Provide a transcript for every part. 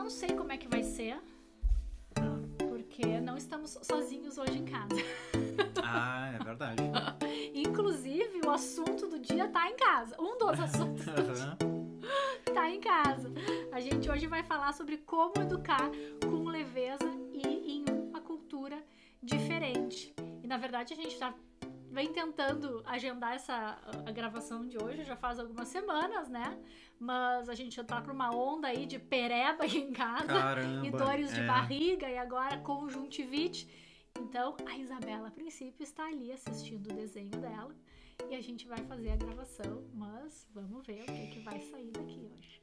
não sei como é que vai ser, porque não estamos sozinhos hoje em casa. Ah, é verdade. Inclusive, o assunto do dia tá em casa. Um dos assuntos do dia tá em casa. A gente hoje vai falar sobre como educar com leveza e em uma cultura diferente. E, na verdade, a gente já vem tentando agendar a gravação de hoje, já faz algumas semanas, né? Mas a gente já tá pra uma onda aí de pereba aqui em casa. Caramba, e dores de barriga, e agora conjuntivite. Então, a Isabela, a princípio, está ali assistindo o desenho dela. E a gente vai fazer a gravação, mas vamos ver o que vai sair daqui hoje.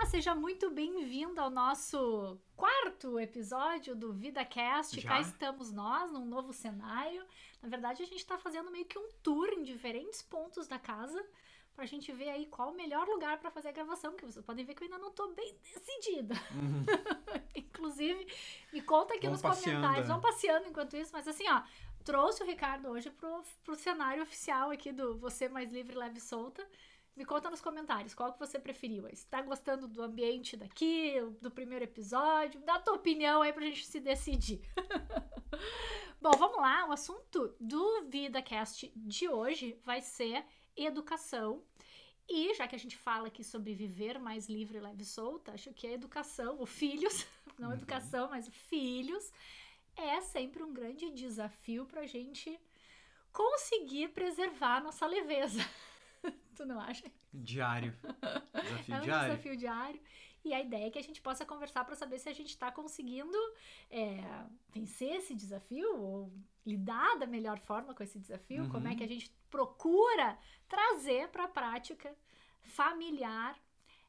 Seja muito bem-vindo ao nosso quarto episódio do VidaCast. Cá estamos nós, num novo cenário. Na verdade, a gente está fazendo meio que um tour em diferentes pontos da casa pra gente ver aí qual o melhor lugar para fazer a gravação, porque vocês podem ver que eu ainda não tô bem decidida. Inclusive, me conta aqui nos comentários. Vão passeando enquanto isso, mas assim, ó, trouxe o Ricardo hoje pro cenário oficial aqui do Você Mais Livre, Leve e Solta. Me conta nos comentários qual que você preferiu. Se tá gostando do ambiente daqui, do primeiro episódio, dá a tua opinião aí pra gente se decidir. Bom, vamos lá. O assunto do VidaCast de hoje vai ser educação. E já que a gente fala aqui sobre viver mais livre, leve e solta, acho que a educação, ou filhos, não educação, mas filhos, é sempre um grande desafio pra gente conseguir preservar a nossa leveza. Tu não acha? Diário. Desafio diário. É um desafio diário. E a ideia é que a gente possa conversar para saber se a gente está conseguindo vencer esse desafio ou lidar da melhor forma com esse desafio. Como é que a gente procura trazer para a prática familiar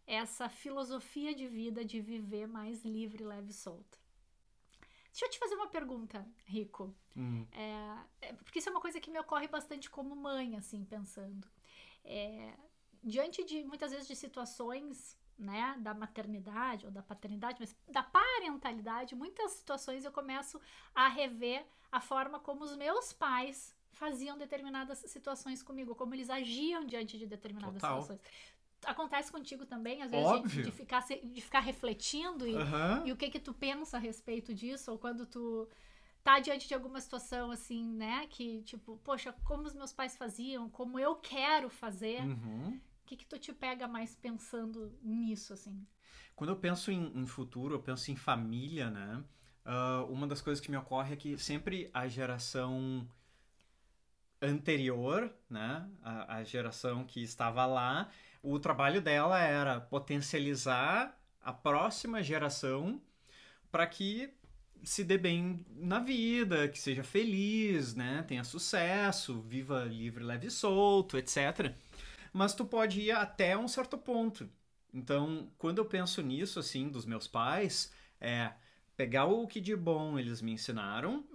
essa filosofia de vida de viver mais livre, leve e solta. Deixa eu te fazer uma pergunta, Rico. Porque isso é uma coisa que me ocorre bastante como mãe, assim, pensando. Diante de, muitas vezes, de situações, né, da maternidade ou da paternidade, mas da parentalidade, muitas situações eu começo a rever a forma como os meus pais faziam determinadas situações comigo, como eles agiam diante de determinadas situações. Acontece contigo também, às vezes, de ficar refletindo e o que tu pensa a respeito disso, ou quando tu tá diante de alguma situação assim, né, que tipo, poxa, como os meus pais faziam, como eu quero fazer, o que tu te pega mais pensando nisso, assim? Quando eu penso em futuro, eu penso em família, né, uma das coisas que me ocorre é que sempre a geração anterior, né, a geração que estava lá, o trabalho dela era potencializar a próxima geração para que se dê bem na vida, que seja feliz, né, tenha sucesso, viva livre, leve e solto, etc. Mas tu pode ir até um certo ponto. Então, quando eu penso nisso, assim, dos meus pais, pegar o que de bom eles me ensinaram,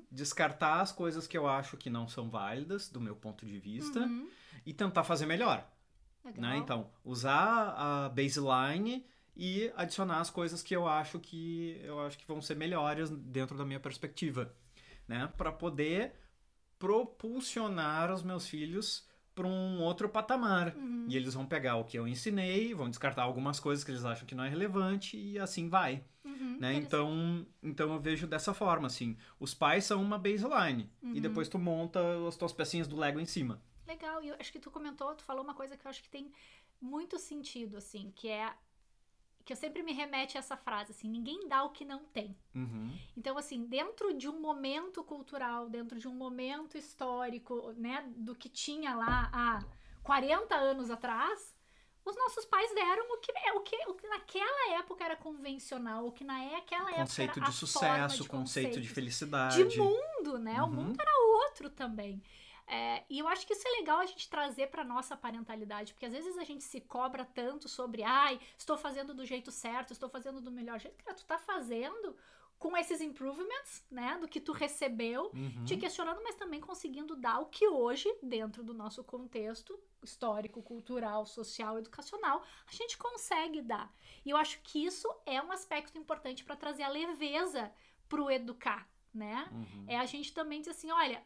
descartar as coisas que eu acho que não são válidas, do meu ponto de vista, e tentar fazer melhor. Né? Então, usar a baseline e adicionar as coisas que eu acho que vão ser melhores dentro da minha perspectiva, né? Para poder propulsionar os meus filhos para um outro patamar. E eles vão pegar o que eu ensinei, vão descartar algumas coisas que eles acham que não é relevante e assim vai. Né? Então eu vejo dessa forma, assim. Os pais são uma baseline e depois tu monta as tuas pecinhas do Lego em cima. Legal, e eu acho que tu falou uma coisa que eu acho que tem muito sentido, assim, que eu sempre me remete a essa frase, assim, ninguém dá o que não tem. Então, assim, dentro de um momento cultural, dentro de um momento histórico, né, do que tinha lá há 40 anos atrás, os nossos pais deram o que naquela época era convencional, o que naquela época era conceito de sucesso, conceito de felicidade. De mundo, né? O mundo era outro também. E eu acho que isso é legal a gente trazer para nossa parentalidade, porque às vezes a gente se cobra tanto sobre, estou fazendo do jeito certo, estou fazendo do melhor jeito. Cara, tu tá fazendo com esses improvements, né, do que tu recebeu, te questionando, mas também conseguindo dar o que hoje, dentro do nosso contexto histórico, cultural, social, educacional, a gente consegue dar. E eu acho que isso é um aspecto importante para trazer a leveza pro educar, né? É a gente também dizer assim, olha,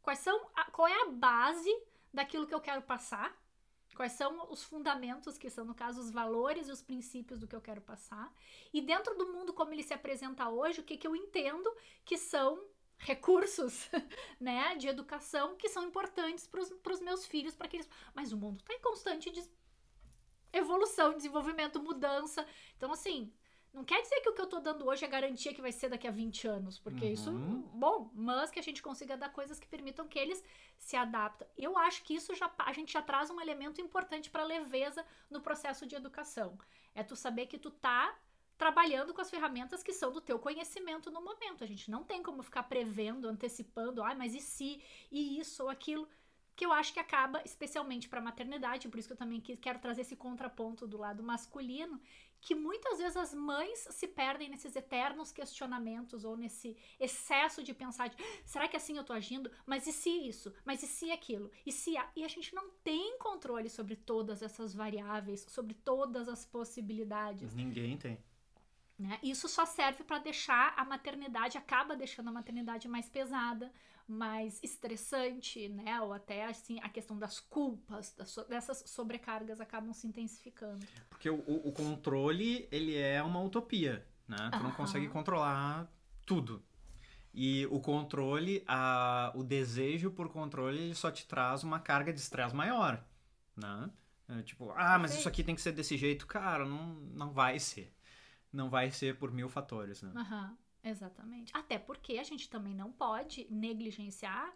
qual é a base daquilo que eu quero passar, quais são os fundamentos, que são, no caso, os valores e os princípios do que eu quero passar, e dentro do mundo como ele se apresenta hoje, o que eu entendo que são recursos, né, de educação que são importantes para os meus filhos, para que eles... Mas o mundo está em constante evolução, desenvolvimento, mudança. Então, assim, não quer dizer que o que eu tô dando hoje é garantia que vai ser daqui a 20 anos, porque isso, bom, mas que a gente consiga dar coisas que permitam que eles se adaptem. Eu acho que isso a gente já traz um elemento importante para leveza no processo de educação. É tu saber que tu tá trabalhando com as ferramentas que são do teu conhecimento no momento. A gente não tem como ficar prevendo, antecipando, mas e se, e isso ou aquilo, que eu acho que acaba, especialmente para a maternidade, por isso que eu também quero trazer esse contraponto do lado masculino, que muitas vezes as mães se perdem nesses eternos questionamentos ou nesse excesso de pensar de, será que assim eu tô agindo? Mas e se isso? Mas e se aquilo? E a gente não tem controle sobre todas essas variáveis, sobre todas as possibilidades. Ninguém tem. Né? Isso só serve para deixar a maternidade, acaba deixando a maternidade mais pesada, mais estressante, né? Ou até assim, a questão das culpas, dessas sobrecargas acabam se intensificando. Porque o controle, ele é uma utopia, né? Tu não consegue controlar tudo. E o controle, o desejo por controle, ele só te traz uma carga de estresse maior, né? Tipo, mas isso aqui tem que ser desse jeito. Cara, não vai ser. Não vai ser por 1000 fatores, né? Exatamente. Até porque a gente também não pode negligenciar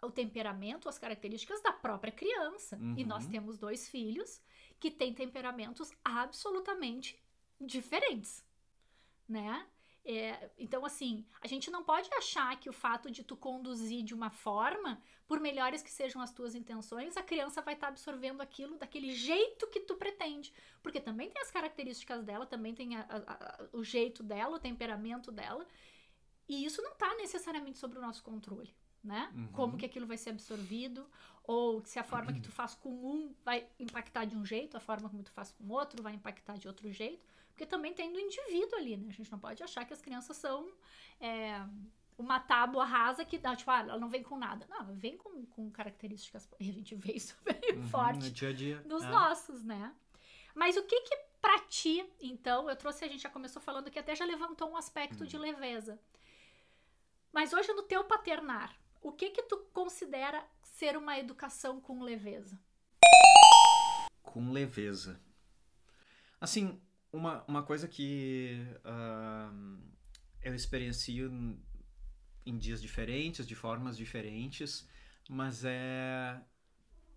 o temperamento, as características da própria criança. E nós temos 2 filhos que têm temperamentos absolutamente diferentes, né? Então, assim, a gente não pode achar que o fato de tu conduzir de uma forma, por melhores que sejam as tuas intenções, a criança vai estar absorvendo aquilo daquele jeito que tu pretende. Porque também tem as características dela, também tem o jeito dela, o temperamento dela. E isso não está necessariamente sobre o nosso controle, né? Como que aquilo vai ser absorvido, ou se a forma que tu faz com um vai impactar de um jeito, a forma como tu faz com o outro vai impactar de outro jeito. Porque também tem do indivíduo ali, né? A gente não pode achar que as crianças são uma tábua rasa que dá, tipo, ela não vem com nada. Não, ela vem com características, e a gente vê isso bem forte no dia a dia, nos nossos, né? Mas o que pra ti, então, a gente já começou falando que até já levantou um aspecto de leveza. Mas hoje no teu paternar, o que tu considera ser uma educação com leveza? Com leveza. Assim, uma coisa que eu experiencio em dias diferentes, de formas diferentes, mas é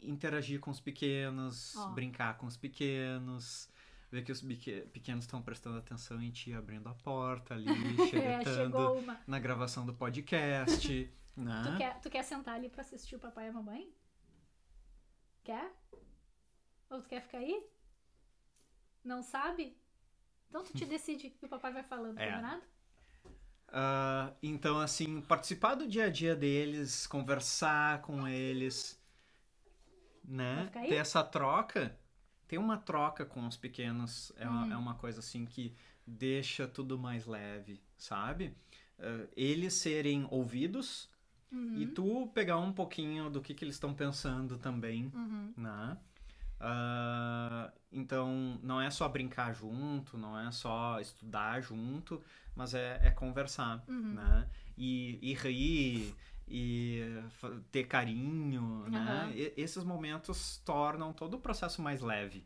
interagir com os pequenos, brincar com os pequenos, ver que os pequenos estão prestando atenção em ti, abrindo a porta ali, xeretando na gravação do podcast. Né? Tu quer sentar ali pra assistir o papai e a mamãe? Quer? Ou tu quer ficar aí? Não sabe? Então tu te decide que o papai vai falando, combinado? Então, assim, participar do dia a dia deles, conversar com eles, né? Ter essa troca. Ter uma troca com os pequenos é uma coisa, assim, que deixa tudo mais leve, sabe? Eles serem ouvidos e tu pegar um pouquinho do que eles estão pensando também, né? Então, não é só brincar junto, não é só estudar junto, mas é conversar, né? E rir, e ter carinho, né? Esses momentos tornam todo o processo mais leve.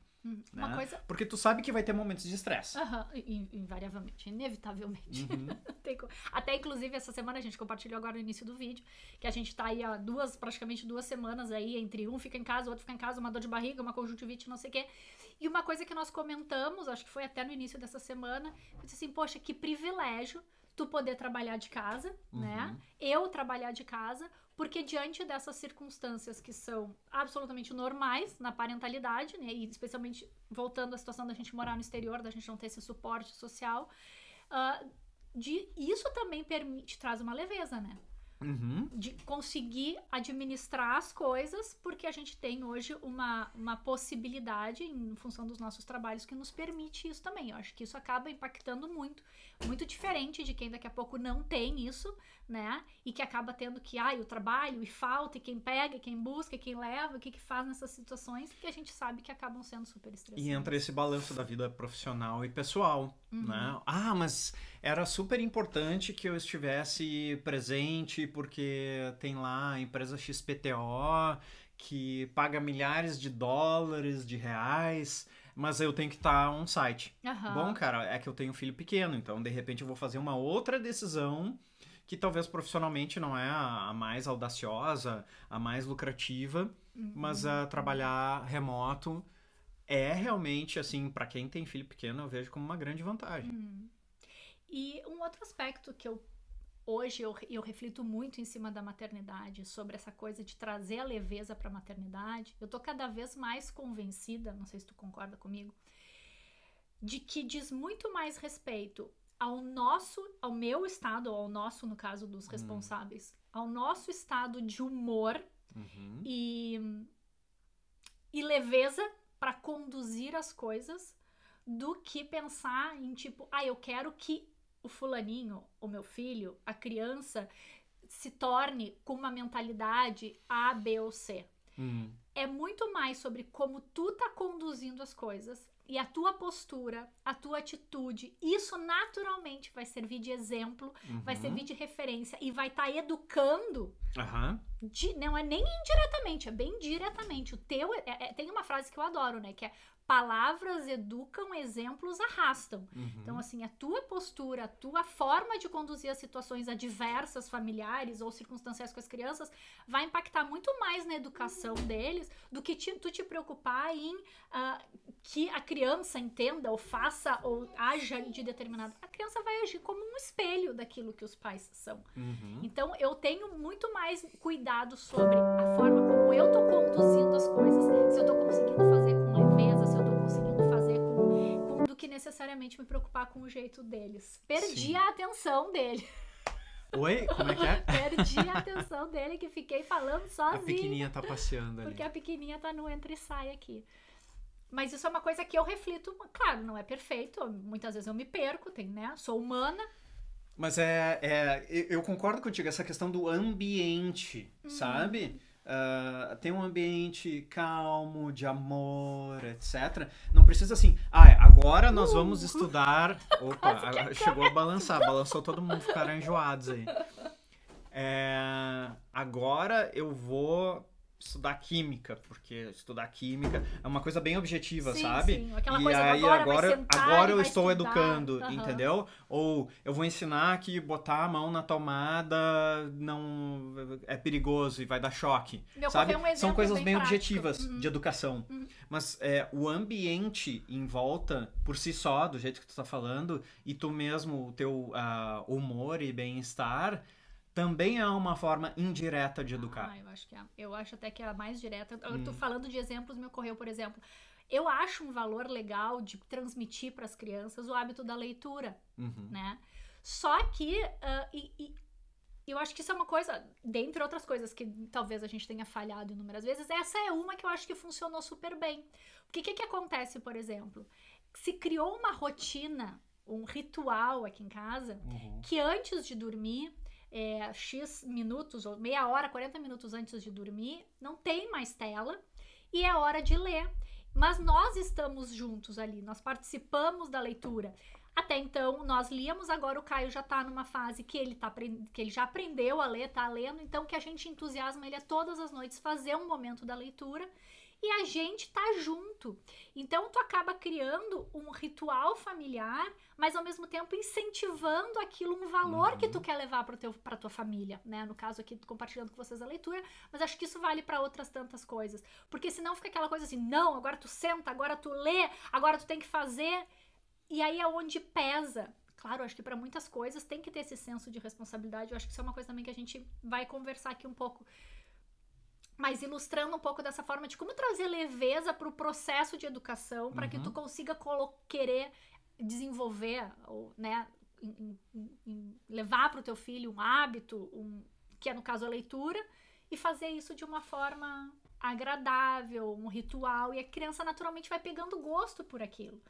Né? Porque tu sabe que vai ter momentos de estresse. Invariavelmente, inevitavelmente. Até inclusive essa semana a gente compartilhou agora no início do vídeo que a gente tá aí há praticamente 2 semanas aí, entre um fica em casa, o outro fica em casa, uma dor de barriga, uma conjuntivite, não sei o quê. E uma coisa que nós comentamos, acho que foi até no início dessa semana, eu disse assim, poxa, que privilégio tu poder trabalhar de casa, né? Eu trabalhar de casa, porque diante dessas circunstâncias que são absolutamente normais na parentalidade, né? E especialmente voltando à situação da gente morar no exterior, da gente não ter esse suporte social, isso também traz uma leveza, né? De conseguir administrar as coisas, porque a gente tem hoje uma possibilidade, em função dos nossos trabalhos, que nos permite isso também. Eu acho que isso acaba impactando muito muito diferente de quem daqui a pouco não tem isso, né? E que acaba tendo que, o trabalho, e falta, e quem pega, e quem busca, e quem leva, o que faz nessas situações que a gente sabe que acabam sendo super estressantes. E entra esse balanço da vida profissional e pessoal, né? Mas era super importante que eu estivesse presente porque tem lá a empresa XPTO que paga milhares de dólares, de reais, mas eu tenho que estar on-site. Bom, cara, é que eu tenho um filho pequeno, então de repente eu vou fazer uma outra decisão que talvez profissionalmente não é a mais audaciosa, a mais lucrativa, mas trabalhar remoto é realmente, assim, para quem tem filho pequeno, eu vejo como uma grande vantagem. E um outro aspecto que hoje eu reflito muito em cima da maternidade, sobre essa coisa de trazer a leveza para a maternidade, eu tô cada vez mais convencida, não sei se tu concorda comigo, de que diz muito mais respeito ao meu estado, ou ao nosso, no caso dos responsáveis, ao nosso estado de humor e leveza para conduzir as coisas, do que pensar em tipo, eu quero que o fulaninho, o meu filho, a criança, se torne com uma mentalidade A, B ou C. É muito mais sobre como tu tá conduzindo as coisas e a tua postura, a tua atitude. Isso naturalmente vai servir de exemplo, vai servir de referência e vai estar educando. Não é nem indiretamente, é bem diretamente. Tem uma frase que eu adoro, né? Que é: palavras educam, exemplos arrastam. Então, assim, a tua postura, a tua forma de conduzir as situações adversas, familiares ou circunstanciais com as crianças, vai impactar muito mais na educação deles do que tu te preocupar em que a criança entenda ou faça ou haja de determinado. A criança vai agir como um espelho daquilo que os pais são. Então, eu tenho muito mais cuidado sobre a forma como eu tô conduzindo as coisas, se eu tô conseguindo fazer com leveza, se eu tô conseguindo fazer do que necessariamente me preocupar com o jeito deles. Perdi a atenção dele. Oi? Como é que é? Perdi a atenção dele, que fiquei falando sozinha. A pequenininha tá passeando ali. Porque a pequenininha tá no entra e sai aqui. Mas isso é uma coisa que eu reflito. Claro, não é perfeito. Muitas vezes eu me perco, né? Sou humana. Mas eu concordo contigo, essa questão do ambiente, sabe? Tem um ambiente calmo, de amor, etc. Não precisa assim, agora nós vamos estudar. Opa, chegou a balançar, balançou todo mundo, ficaram enjoados aí. Agora eu vou estudar química, porque estudar química é uma coisa bem objetiva, sabe? Sim. Aquela e coisa aí agora eu estou estudar. educando, entendeu? Ou eu vou ensinar que botar a mão na tomada não é perigoso e vai dar choque, sabe? São coisas bem objetivas de educação. Mas o ambiente em volta, por si só, do jeito que tu tá falando, e tu mesmo, o teu humor e bem-estar, também é uma forma indireta de educar. Eu acho até que é a mais direta. Eu tô falando de exemplos, me ocorreu, por exemplo, eu acho um valor legal de transmitir para as crianças o hábito da leitura, né? Só que eu acho que isso é uma coisa, dentre outras coisas que talvez a gente tenha falhado inúmeras vezes, essa é uma que eu acho que funcionou super bem. Porque o que acontece, por exemplo? Se criou uma rotina, um ritual aqui em casa, que antes de dormir, X minutos, ou meia hora, 40 minutos antes de dormir, não tem mais tela e é hora de ler. Mas nós estamos juntos ali, nós participamos da leitura. Até então, nós líamos, agora o Caio já tá numa fase que ele já aprendeu a ler, tá lendo, então que a gente entusiasma ele a todas as noites fazer um momento da leitura e a gente tá junto. Então, tu acaba criando um ritual familiar, mas ao mesmo tempo incentivando aquilo, um valor que tu quer levar pra tua família, né? No caso aqui, compartilhando com vocês a leitura, mas acho que isso vale pra outras tantas coisas. Porque senão fica aquela coisa assim, não, agora tu senta, agora tu lê, agora tu tem que fazer. E aí é onde pesa. Claro, acho que pra muitas coisas tem que ter esse senso de responsabilidade. Eu acho que isso é uma coisa também que a gente vai conversar aqui um pouco. Mas ilustrando um pouco dessa forma de como trazer leveza para o processo de educação, para que tu consiga querer desenvolver, ou, né, levar para o teu filho um hábito, que é no caso a leitura, e fazer isso de uma forma agradável, um ritual, e a criança naturalmente vai pegando gosto por aquilo.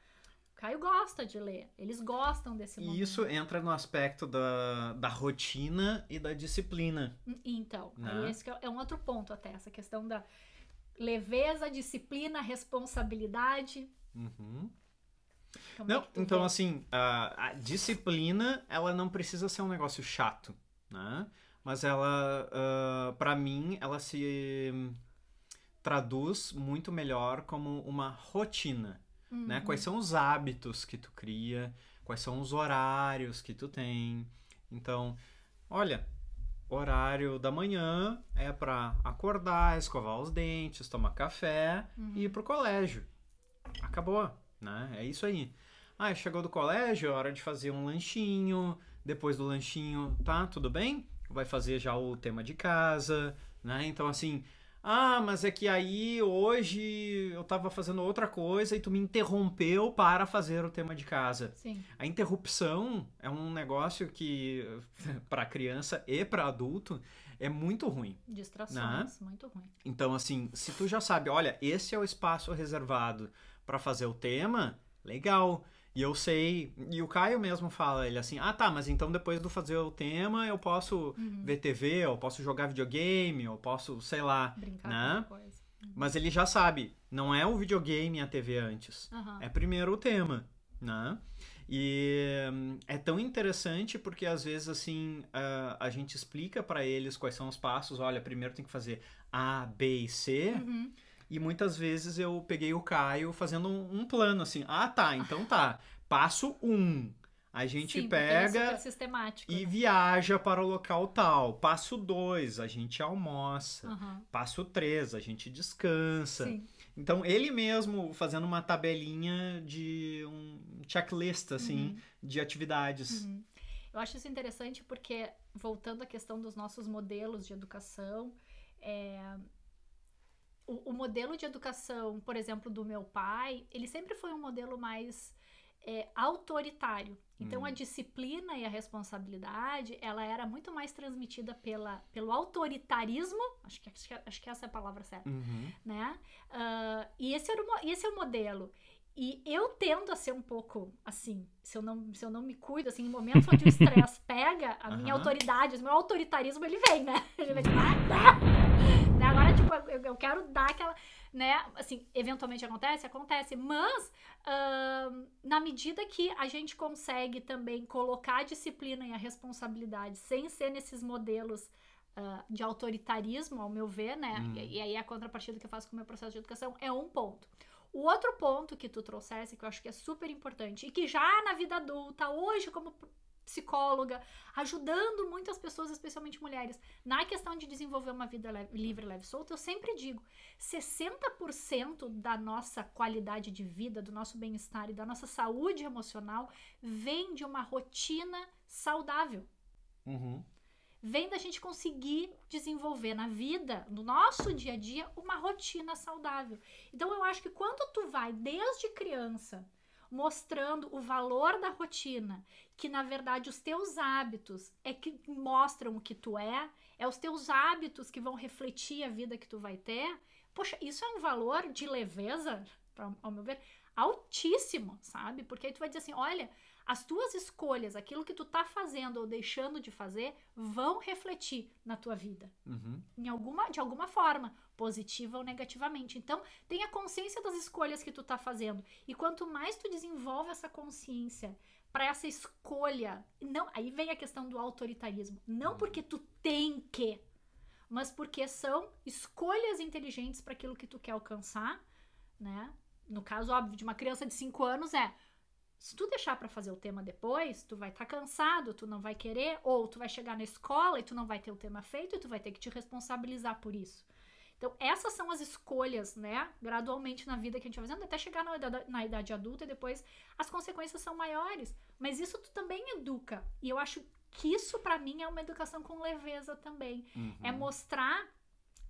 Caio gosta de ler. Eles gostam desse momento. E isso entra no aspecto da rotina e da disciplina. Então, né? aí esse que é um outro ponto até. Essa questão da leveza, disciplina, responsabilidade. Uhum. Como Não, é que tu então vê? assim, a disciplina, ela não precisa ser um negócio chato, né? Mas ela, para mim, ela se traduz muito melhor como uma rotina, né? Quais são os hábitos que tu cria, quais são os horários que tu tem. Então, olha, horário da manhã é para acordar, escovar os dentes, tomar café e ir pro colégio. Acabou, né? É isso aí. Ah, chegou do colégio, é hora de fazer um lanchinho. Depois do lanchinho, tá, tudo bem? Vai fazer já o tema de casa, né? Então, assim, mas é que aí hoje eu tava fazendo outra coisa e tu me interrompeu para fazer o tema de casa. Sim, A interrupção é um negócio que, para criança e para adulto, é muito ruim. distrações, muito ruim. Então, assim, se tu já sabe, olha, esse é o espaço reservado para fazer o tema, legal. E eu sei, e o Caio mesmo fala, ele assim, tá, mas então depois do fazer o tema eu posso ver TV, eu posso jogar videogame, eu posso, sei lá, Brincar com né? outra coisa. Mas ele já sabe, não é o videogame e a TV antes, é primeiro o tema, né? E é tão interessante porque às vezes assim a gente explica para eles quais são os passos. Olha, primeiro tem que fazer A, B e C. E muitas vezes eu peguei o Caio fazendo um plano assim. Tá, então tá. Passo 1. A gente Sim, porque ele é pega super sistemático, e né? viaja para o local tal. Passo 2, a gente almoça. Aham. Passo 3, a gente descansa. Sim. Então, ele mesmo fazendo uma tabelinha de um checklist, assim, de atividades. Eu acho isso interessante porque, voltando à questão dos nossos modelos de educação, o modelo de educação, por exemplo, do meu pai, ele sempre foi um modelo mais autoritário. Então, a disciplina e a responsabilidade, ela era muito mais transmitida pelo autoritarismo, acho que essa é a palavra certa, né? E esse é o modelo. E eu tendo a ser um pouco assim, se eu não me cuido, assim, em momentos onde o estresse pega, a minha autoridade, o meu autoritarismo, ele vem, né? Ele vai tipo, né? Agora, tipo, eu quero dar aquela, né? Assim, eventualmente acontece, mas na medida que a gente consegue também colocar a disciplina e a responsabilidade sem ser nesses modelos de autoritarismo, ao meu ver, né? E aí a contrapartida que eu faço com o meu processo de educação é um ponto. O outro ponto que tu trouxesse, que eu acho que é super importante, e que já na vida adulta, hoje como psicóloga, ajudando muitas pessoas, especialmente mulheres, na questão de desenvolver uma vida livre, leve e solta, eu sempre digo, 60% da nossa qualidade de vida, do nosso bem-estar e da nossa saúde emocional vem de uma rotina saudável. Vem da gente conseguir desenvolver na vida, no nosso dia a dia, uma rotina saudável. Então, eu acho que quando tu vai, desde criança, mostrando o valor da rotina, que, na verdade, os teus hábitos é que mostram o que tu é os teus hábitos que vão refletir a vida que tu vai ter, poxa, isso é um valor de leveza, ao meu ver, altíssimo, sabe? Porque aí tu vai dizer assim, olha, as tuas escolhas, aquilo que tu tá fazendo ou deixando de fazer, vão refletir na tua vida. De alguma forma, positiva ou negativamente. Então, tenha consciência das escolhas que tu tá fazendo. E quanto mais tu desenvolve essa consciência para essa escolha, não, aí vem a questão do autoritarismo. Não porque tu tem que, mas porque são escolhas inteligentes para aquilo que tu quer alcançar, né? No caso, óbvio, de uma criança de 5 anos se tu deixar pra fazer o tema depois, tu vai estar cansado, tu não vai querer, ou tu vai chegar na escola e tu não vai ter o tema feito e tu vai ter que te responsabilizar por isso. Então, essas são as escolhas, né, gradualmente na vida que a gente vai fazendo, até chegar na idade adulta e depois as consequências são maiores. Mas isso tu também educa. E eu acho que isso, pra mim, é uma educação com leveza também. É mostrar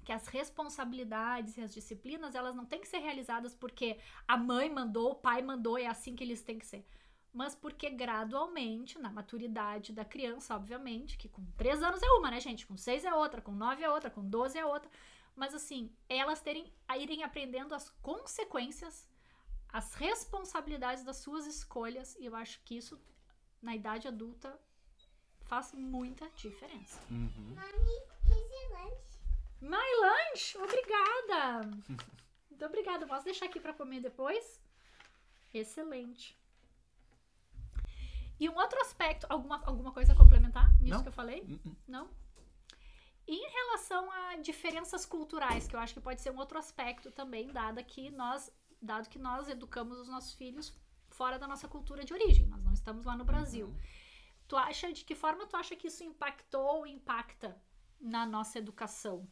que as responsabilidades e as disciplinas, elas não têm que ser realizadas porque a mãe mandou, o pai mandou, é assim que eles têm que ser. Mas porque gradualmente, na maturidade da criança, obviamente, que com 3 anos é uma, né, gente? Com 6 é outra, com 9 é outra, com 12 é outra. Mas assim, elas irem aprendendo as consequências, as responsabilidades das suas escolhas, e eu acho que isso, na idade adulta, faz muita diferença. Mami, esse lanche. My lunch! Obrigada! Muito obrigada. Posso deixar aqui para comer depois? Excelente. E um outro aspecto, alguma coisa a complementar nisso Não. que eu falei? Não? E em relação a diferenças culturais, que eu acho que pode ser um outro aspecto também, dado que nós educamos os nossos filhos fora da nossa cultura de origem. Nós não estamos lá no Brasil. De que forma tu acha que isso impactou ou impacta na nossa educação?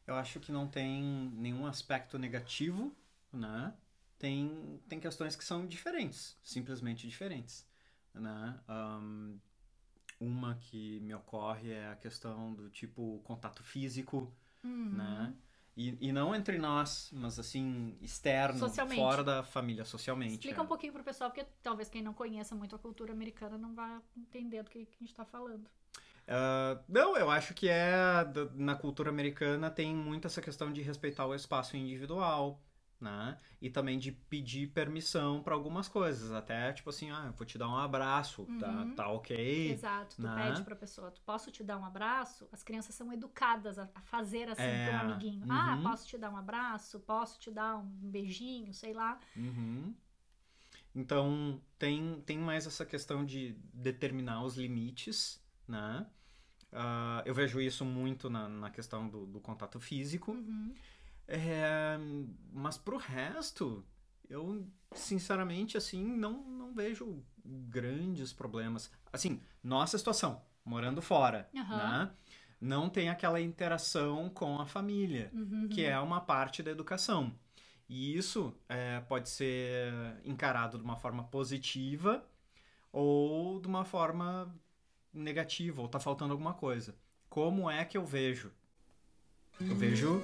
Eu acho que não tem nenhum aspecto negativo, né? Tem questões que são diferentes, simplesmente diferentes, né? Uma que me ocorre é a questão do tipo contato físico, né? E não entre nós, mas assim, externo, Socialmente. fora da família, socialmente. Explica um pouquinho pro pessoal, porque talvez quem não conheça muito a cultura americana não vai entender do que a gente tá falando. Não, eu acho que na cultura americana tem muito essa questão de respeitar o espaço individual, né? E também de pedir permissão para algumas coisas, até tipo assim, eu vou te dar um abraço, tá ok? Exato, tu né? pede pra pessoa, posso te dar um abraço? As crianças são educadas a fazer assim para um amiguinho. Posso te dar um abraço? Posso te dar um beijinho? Sei lá. Então, tem mais essa questão de determinar os limites, né? Eu vejo isso muito na questão do contato físico. Mas pro resto, eu sinceramente, assim, não vejo grandes problemas. Assim, nossa situação, morando fora, né? Não tem aquela interação com a família, que é uma parte da educação. E isso pode ser encarado de uma forma positiva ou de uma forma negativa, ou tá faltando alguma coisa. Como é que eu vejo? Eu vejo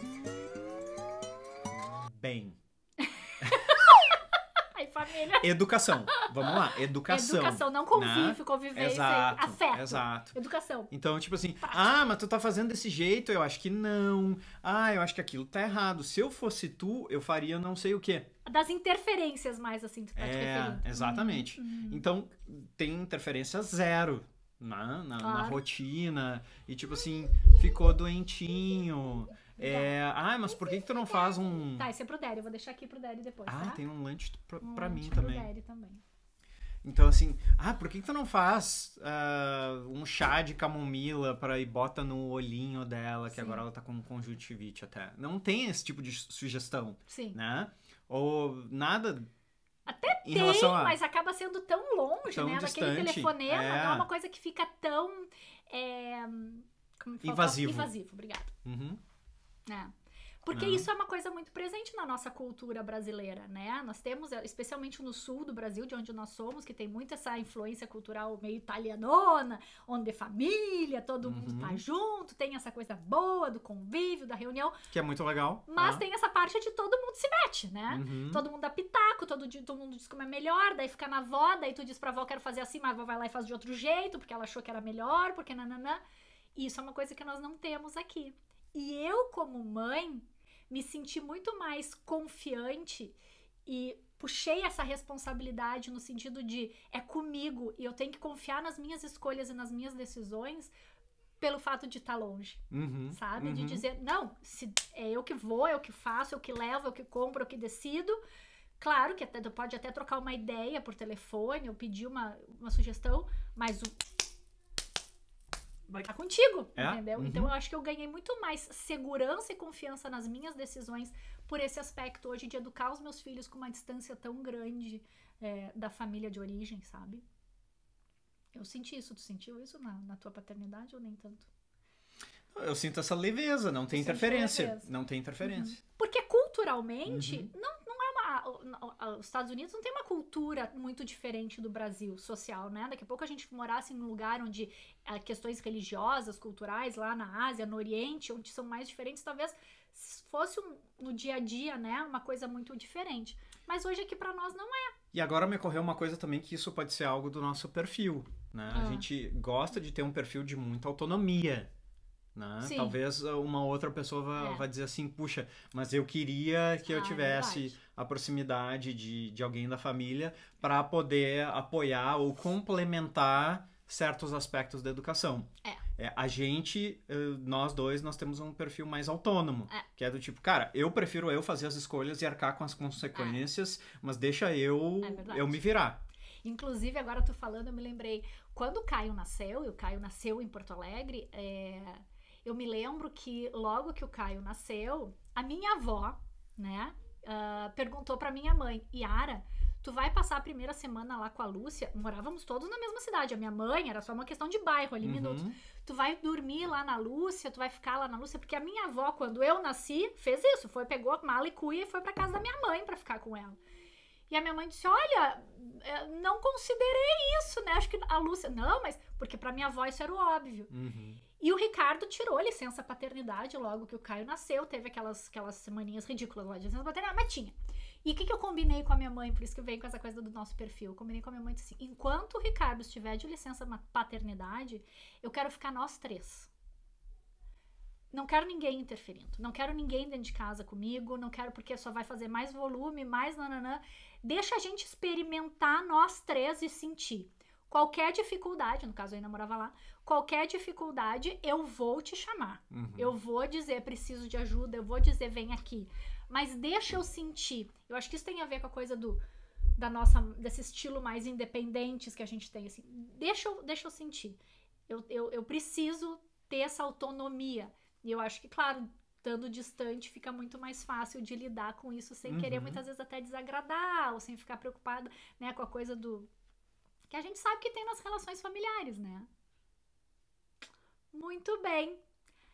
bem. Ai, família. Educação. Vamos lá, educação. Educação, não convívio, né? convivência, Exato, afeto. exato. Educação. Então, tipo assim, mas tu tá fazendo desse jeito, eu acho que não. Eu acho que aquilo tá errado. Se eu fosse tu, eu faria não sei o quê. Das interferências mais, assim, tu tá te referindo. Exatamente. Então, tem interferência zero na rotina. E tipo assim, ficou doentinho. Mas por que tu não faz um... Tá, esse é pro Daddy, eu vou deixar aqui pro Daddy depois, tá? Tem um lanche pra mim lanche também. Pro Daddy também. Então assim, por que tu não faz um chá de camomila e bota no olhinho dela, que agora ela tá com conjuntivite até. Não tem esse tipo de sugestão, Sim. né? Ou nada... Até tem, mas acaba sendo tão longe, tão né? distante. Daquele telefonema, é uma coisa que fica tão... invasivo. Invasivo, obrigada. Uhum. Porque isso é uma coisa muito presente na nossa cultura brasileira, né? Nós temos, especialmente no sul do Brasil, de onde nós somos, que tem muito essa influência cultural meio italianona, onde é família, todo mundo tá junto, tem essa coisa boa do convívio, da reunião. Que é muito legal. Mas tem essa parte de todo mundo se mete, né? Todo mundo dá pitaco, todo mundo diz como é melhor, daí fica na avó, daí tu diz pra avó, quero fazer assim, mas a avó vai lá e faz de outro jeito, porque ela achou que era melhor, porque nananã. Isso é uma coisa que nós não temos aqui. E eu, como mãe, me senti muito mais confiante e puxei essa responsabilidade no sentido de é comigo e eu tenho que confiar nas minhas escolhas e nas minhas decisões pelo fato de estar longe, sabe? De dizer, não, se é eu que vou, é eu que faço, é eu que levo, é eu que compro, é eu que decido. Claro que tu pode até trocar uma ideia por telefone ou pedir uma sugestão, mas vai estar contigo, entendeu? Então eu acho que eu ganhei muito mais segurança e confiança nas minhas decisões por esse aspecto hoje de educar os meus filhos com uma distância tão grande da família de origem, sabe? Eu senti isso. Tu sentiu isso na tua paternidade ou nem tanto? Eu sinto essa leveza, não tem interferência. Não tem interferência. Porque culturalmente, os Estados Unidos não tem uma cultura muito diferente do Brasil social, né? Daqui a pouco a gente morasse em um lugar onde questões religiosas, culturais, lá na Ásia, no Oriente, onde são mais diferentes, talvez fosse no dia a dia, né? Uma coisa muito diferente. Mas hoje aqui pra nós não é. E agora me ocorreu uma coisa também que isso pode ser algo do nosso perfil, né? A gente gosta de ter um perfil de muita autonomia, né? Sim. Talvez uma outra pessoa vai dizer assim, puxa, mas eu queria que eu tivesse a proximidade de alguém da família para poder apoiar ou complementar certos aspectos da educação. A gente, nós dois, nós temos um perfil mais autônomo, que é do tipo, cara, eu prefiro eu fazer as escolhas e arcar com as consequências, mas deixa eu me virar. Inclusive, agora tu falando, eu me lembrei, quando o Caio nasceu, e o Caio nasceu em Porto Alegre, eu me lembro que logo que o Caio nasceu, a minha avó, né, perguntou pra minha mãe, Yara, tu vai passar a primeira semana lá com a Lúcia? Morávamos todos na mesma cidade, a minha mãe, era só uma questão de bairro ali, minutos. Tu vai dormir lá na Lúcia, tu vai ficar lá na Lúcia, porque a minha avó, quando eu nasci, fez isso, pegou a mala e cuia e foi pra casa da minha mãe pra ficar com ela. E a minha mãe disse, olha, não considerei isso, né? Acho que a Lúcia... Não, mas... Porque pra minha avó isso era o óbvio. E o Ricardo tirou licença paternidade logo que o Caio nasceu. Teve aquelas semaninhas ridículas lá de licença paternidade, mas tinha. E o que eu combinei com a minha mãe? Por isso que veio com essa coisa do nosso perfil. Eu combinei com a minha mãe e disse assim, enquanto o Ricardo estiver de licença paternidade, eu quero ficar nós 3. Não quero ninguém interferindo. Não quero ninguém dentro de casa comigo. Não quero porque só vai fazer mais volume, mais nananã. Deixa a gente experimentar nós 3 e sentir. Qualquer dificuldade, no caso eu ainda morava lá, qualquer dificuldade eu vou te chamar. Eu vou dizer, preciso de ajuda, eu vou dizer, vem aqui. Mas deixa eu sentir. Eu acho que isso tem a ver com a coisa desse estilo mais independentes que a gente tem, assim. Deixa eu sentir. Eu preciso ter essa autonomia. E eu acho que, claro, estando distante, fica muito mais fácil de lidar com isso sem querer, muitas vezes, até desagradar, ou sem ficar preocupada, né, com a coisa que a gente sabe que tem nas relações familiares, né? Muito bem.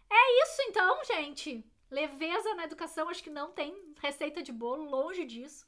É isso, então, gente. Leveza na educação, acho que não tem receita de bolo, longe disso.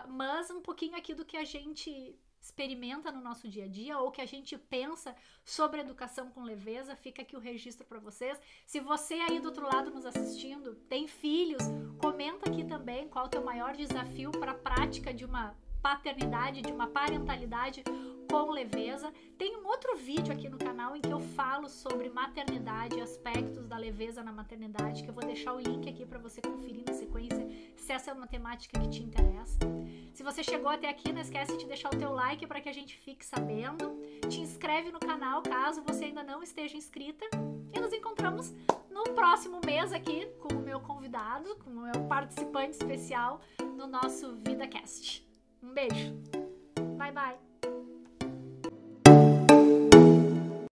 Mas um pouquinho aqui do que a gente experimenta no nosso dia a dia ou que a gente pensa sobre educação com leveza, fica aqui o registro para vocês. Se você aí do outro lado nos assistindo tem filhos, comenta aqui também qual é o teu maior desafio para a prática de uma paternidade, de uma parentalidade com leveza. Tem um outro vídeo aqui no canal em que eu falo sobre maternidade e aspectos da leveza na maternidade, que eu vou deixar o link aqui para você conferir na sequência, se essa é uma temática que te interessa. Se você chegou até aqui, não esquece de deixar o teu like para que a gente fique sabendo. Te inscreve no canal caso você ainda não esteja inscrita. E nos encontramos no próximo mês aqui com o meu convidado, com o meu participante especial no nosso VidaCast. Um beijo. Bye, bye.